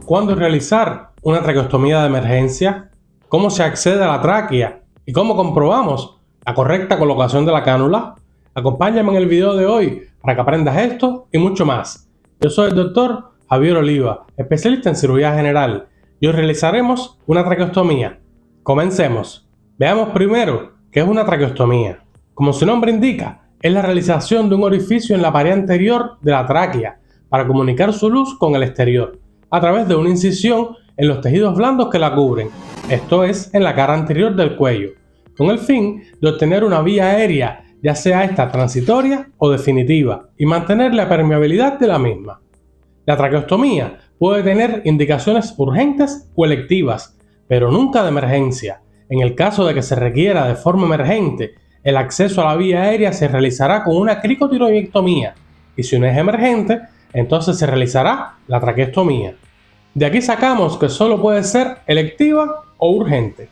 cuándo realizar una traqueostomía de emergencia, cómo se accede a la tráquea y cómo comprobamos la correcta colocación de la cánula. Acompáñame en el video de hoy para que aprendas esto y mucho más. Yo soy el doctor Javier Oliva, especialista en cirugía general, y hoy realizaremos una traqueostomía. Comencemos. Veamos primero qué es una traqueostomía. Como su nombre indica, es la realización de un orificio en la pared anterior de la tráquea para comunicar su luz con el exterior, a través de una incisión en los tejidos blandos que la cubren, esto es, en la cara anterior del cuello, con el fin de obtener una vía aérea, ya sea esta transitoria o definitiva, y mantener la permeabilidad de la misma. La traqueostomía puede tener indicaciones urgentes o electivas, pero nunca de emergencia. En el caso de que se requiera de forma emergente, el acceso a la vía aérea se realizará con una cricotiroidectomía, y si no es emergente, entonces se realizará la traqueostomía. De aquí sacamos que solo puede ser electiva o urgente.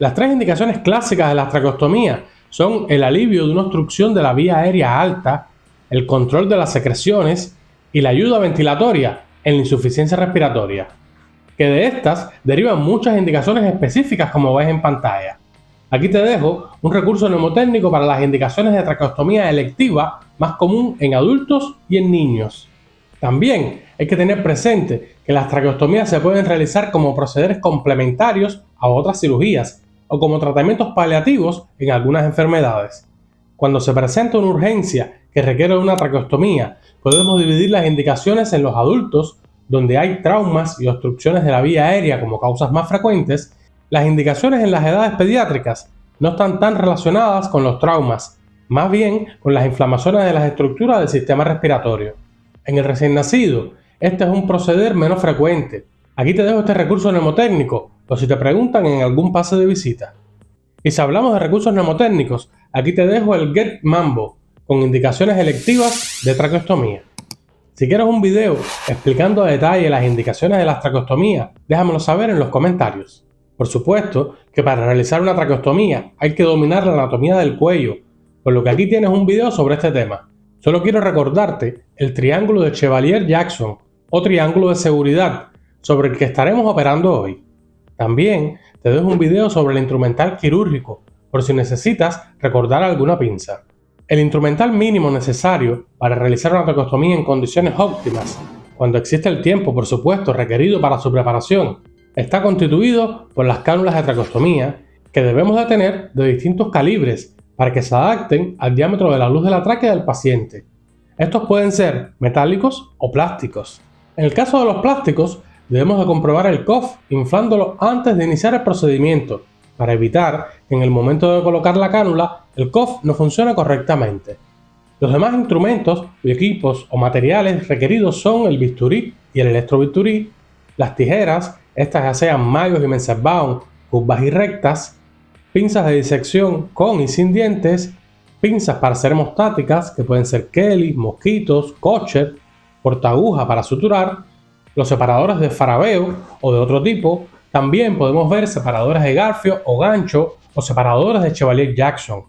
Las tres indicaciones clásicas de la traqueostomía son el alivio de una obstrucción de la vía aérea alta, el control de las secreciones y la ayuda ventilatoria en la insuficiencia respiratoria, que de estas derivan muchas indicaciones específicas como ves en pantalla. Aquí te dejo un recurso mnemotécnico para las indicaciones de traqueostomía electiva más común en adultos y en niños. También hay que tener presente que las traqueostomías se pueden realizar como procederes complementarios a otras cirugías o como tratamientos paliativos en algunas enfermedades. Cuando se presenta una urgencia que requiere una traqueostomía, podemos dividir las indicaciones en los adultos, donde hay traumas y obstrucciones de la vía aérea como causas más frecuentes. Las indicaciones en las edades pediátricas no están tan relacionadas con los traumas, más bien con las inflamaciones de las estructuras del sistema respiratorio. En el recién nacido, este es un proceder menos frecuente. Aquí te dejo este recurso mnemotécnico, por si te preguntan en algún pase de visita. Y si hablamos de recursos mnemotécnicos, aquí te dejo el Get Mambo, con indicaciones electivas de traqueostomía. Si quieres un video explicando a detalle las indicaciones de las traqueostomías, déjamelo saber en los comentarios. Por supuesto que para realizar una traqueostomía hay que dominar la anatomía del cuello, por lo que aquí tienes un video sobre este tema. Solo quiero recordarte el triángulo de Chevalier-Jackson o triángulo de seguridad sobre el que estaremos operando hoy. También te dejo un video sobre el instrumental quirúrgico por si necesitas recordar alguna pinza. El instrumental mínimo necesario para realizar una traqueostomía en condiciones óptimas, cuando existe el tiempo por supuesto requerido para su preparación, está constituido por las cánulas de traqueostomía que debemos de tener de distintos calibres para que se adapten al diámetro de la luz de la tráquea del paciente. Estos pueden ser metálicos o plásticos. En el caso de los plásticos, debemos de comprobar el COF inflándolo antes de iniciar el procedimiento, para evitar que en el momento de colocar la cánula, el COF no funcione correctamente. Los demás instrumentos, equipos o materiales requeridos son el bisturí y el electrobisturí, las tijeras, estas ya sean Mayos y Menzelbaum, curvas y rectas, pinzas de disección con y sin dientes, pinzas para hacer hemostáticas que pueden ser Kelly, mosquitos, Kosher, portaaguja para suturar, los separadores de Farabeo o de otro tipo. También podemos ver separadores de garfio o gancho o separadores de Chevalier-Jackson.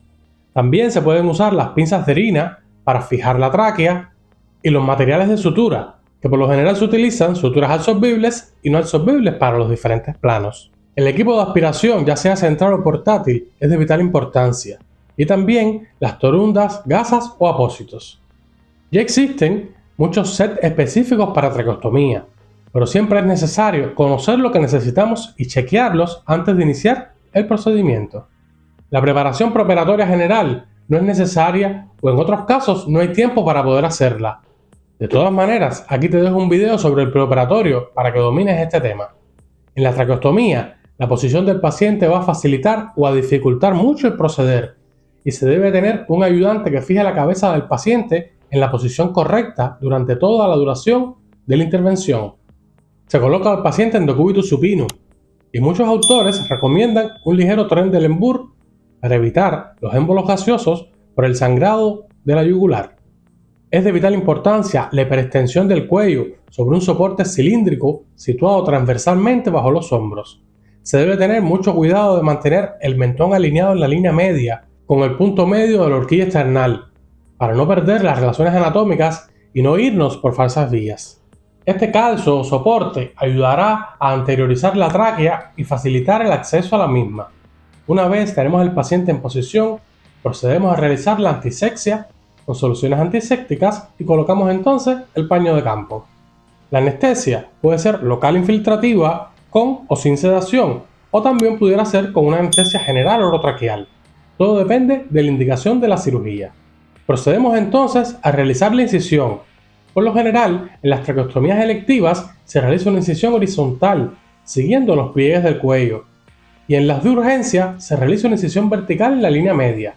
También se pueden usar las pinzas de Irina para fijar la tráquea y los materiales de sutura, que por lo general se utilizan suturas absorbibles y no absorbibles para los diferentes planos. El equipo de aspiración, ya sea central o portátil, es de vital importancia, y también las torundas, gasas o apósitos. Ya existen muchos sets específicos para traqueostomía, pero siempre es necesario conocer lo que necesitamos y chequearlos antes de iniciar el procedimiento. La preparación preoperatoria general no es necesaria o en otros casos no hay tiempo para poder hacerla. De todas maneras, aquí te dejo un video sobre el preoperatorio para que domines este tema. En la traqueostomía, la posición del paciente va a facilitar o a dificultar mucho el proceder y se debe tener un ayudante que fije la cabeza del paciente en la posición correcta durante toda la duración de la intervención. Se coloca al paciente en decúbito supino y muchos autores recomiendan un ligero tren de Lembour para evitar los émbolos gaseosos por el sangrado de la yugular. Es de vital importancia la hiperextensión del cuello sobre un soporte cilíndrico situado transversalmente bajo los hombros. Se debe tener mucho cuidado de mantener el mentón alineado en la línea media con el punto medio de la horquilla esternal, para no perder las relaciones anatómicas y no irnos por falsas vías. Este calzo o soporte ayudará a anteriorizar la tráquea y facilitar el acceso a la misma. Una vez tenemos al paciente en posición, procedemos a realizar la antisexia con soluciones antisépticas y colocamos entonces el paño de campo. La anestesia puede ser local infiltrativa, con o sin sedación, o también pudiera ser con una anestesia general orotraqueal. Todo depende de la indicación de la cirugía. Procedemos entonces a realizar la incisión. Por lo general, en las traqueostomías electivas se realiza una incisión horizontal, siguiendo los pliegues del cuello, y en las de urgencia se realiza una incisión vertical en la línea media.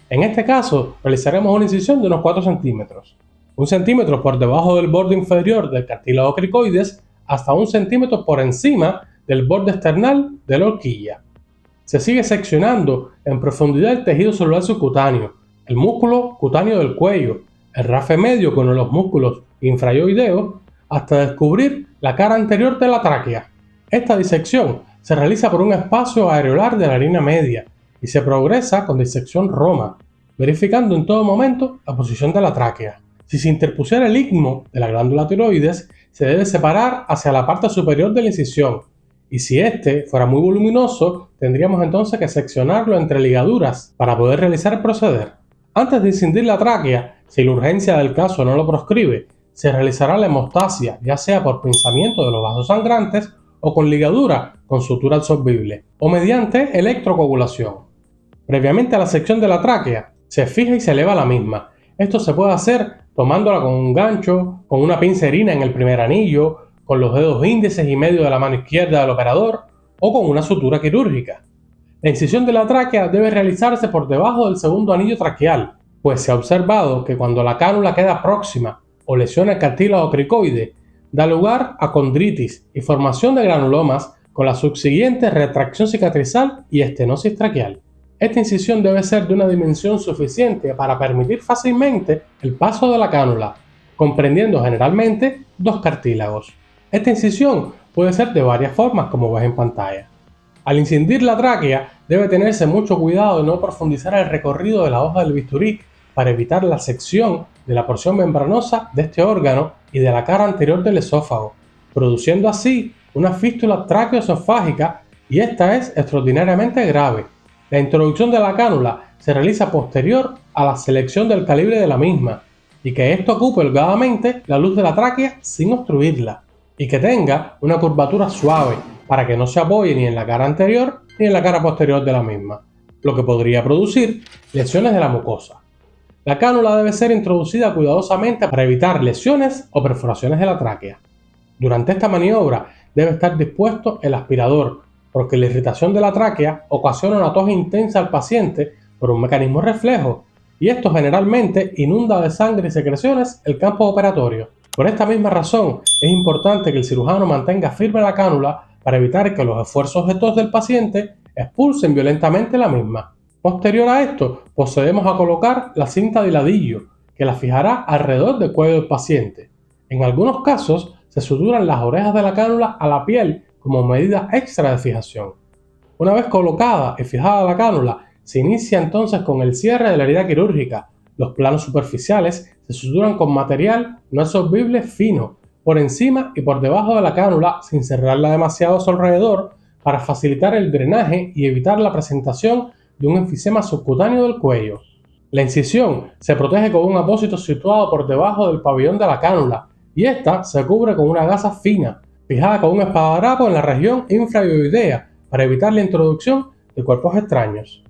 En este caso, realizaremos una incisión de unos 4 centímetros. 1 centímetro por debajo del borde inferior del cartílago cricoides hasta 1 centímetro por encima del borde external de la horquilla. Se sigue seccionando en profundidad el tejido celular subcutáneo, el músculo cutáneo del cuello, el rafe medio con los músculos infrayoideos, hasta descubrir la cara anterior de la tráquea. Esta disección se realiza por un espacio areolar de la línea media y se progresa con disección Roma, verificando en todo momento la posición de la tráquea. Si se interpusiera el istmo de la glándula tiroides, se debe separar hacia la parte superior de la incisión, y si este fuera muy voluminoso, tendríamos entonces que seccionarlo entre ligaduras para poder realizar el proceder. Antes de incidir la tráquea, si la urgencia del caso no lo proscribe, se realizará la hemostasia, ya sea por pinzamiento de los vasos sangrantes o con ligadura con sutura absorbible, o mediante electrocoagulación. Previamente a la sección de la tráquea, se fija y se eleva la misma. Esto se puede hacer tomándola con un gancho, con una pincerina en el primer anillo, con los dedos índices y medio de la mano izquierda del operador o con una sutura quirúrgica. La incisión de la tráquea debe realizarse por debajo del segundo anillo traqueal, pues se ha observado que cuando la cánula queda próxima o lesiona el cartílago cricoide, da lugar a condritis y formación de granulomas con la subsiguiente retracción cicatrizal y estenosis traqueal. Esta incisión debe ser de una dimensión suficiente para permitir fácilmente el paso de la cánula, comprendiendo generalmente 2 cartílagos. Esta incisión puede ser de varias formas, como ves en pantalla. Al incidir la tráquea, debe tenerse mucho cuidado de no profundizar el recorrido de la hoja del bisturí para evitar la sección de la porción membranosa de este órgano y de la cara anterior del esófago, produciendo así una fístula tráqueo-esofágica, y esta es extraordinariamente grave. La introducción de la cánula se realiza posterior a la selección del calibre de la misma, y que esto ocupe holgadamente la luz de la tráquea sin obstruirla, y que tenga una curvatura suave para que no se apoye ni en la cara anterior ni en la cara posterior de la misma, lo que podría producir lesiones de la mucosa. La cánula debe ser introducida cuidadosamente para evitar lesiones o perforaciones de la tráquea. Durante esta maniobra debe estar dispuesto el aspirador, porque la irritación de la tráquea ocasiona una tos intensa al paciente por un mecanismo reflejo, y esto generalmente inunda de sangre y secreciones el campo operatorio. Por esta misma razón, es importante que el cirujano mantenga firme la cánula para evitar que los esfuerzos de tos del paciente expulsen violentamente la misma. Posterior a esto, procedemos a colocar la cinta de hiladillo, que la fijará alrededor del cuello del paciente. En algunos casos, se suturan las orejas de la cánula a la piel como medida extra de fijación. Una vez colocada y fijada la cánula, se inicia entonces con el cierre de la herida quirúrgica. Los planos superficiales se suturan con material no absorbible fino, por encima y por debajo de la cánula, sin cerrarla demasiado a su alrededor, para facilitar el drenaje y evitar la presentación de un enfisema subcutáneo del cuello. La incisión se protege con un apósito situado por debajo del pabellón de la cánula, y esta se cubre con una gasa fina, fijada con un esparadrapo en la región infrayoidea para evitar la introducción de cuerpos extraños.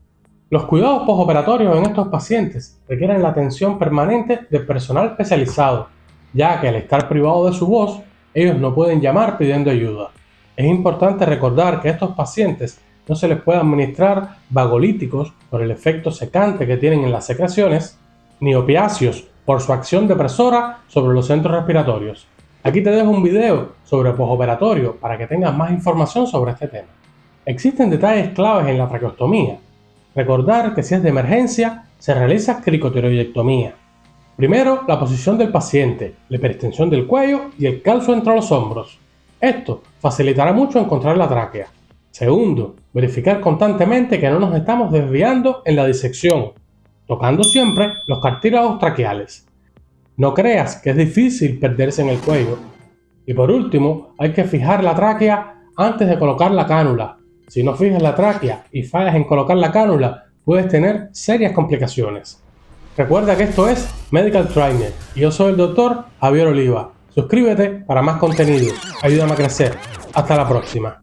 Los cuidados postoperatorios en estos pacientes requieren la atención permanente del personal especializado, ya que al estar privado de su voz, ellos no pueden llamar pidiendo ayuda. Es importante recordar que a estos pacientes no se les puede administrar vagolíticos por el efecto secante que tienen en las secreciones, ni opiáceos por su acción depresora sobre los centros respiratorios. Aquí te dejo un video sobre el postoperatorio para que tengas más información sobre este tema. Existen detalles claves en la traqueostomía. Recordar que si es de emergencia, se realiza cricotiroidectomía. Primero, la posición del paciente, la hiperextensión del cuello y el calzo entre los hombros. Esto facilitará mucho encontrar la tráquea. Segundo, verificar constantemente que no nos estamos desviando en la disección, tocando siempre los cartílagos traqueales. No creas que es difícil perderse en el cuello. Y por último, hay que fijar la tráquea antes de colocar la cánula. Si no fijas la tráquea y fallas en colocar la cánula, puedes tener serias complicaciones. Recuerda que esto es Medical Trainer y yo soy el Dr. Javier Oliva. Suscríbete para más contenido. Ayúdame a crecer. Hasta la próxima.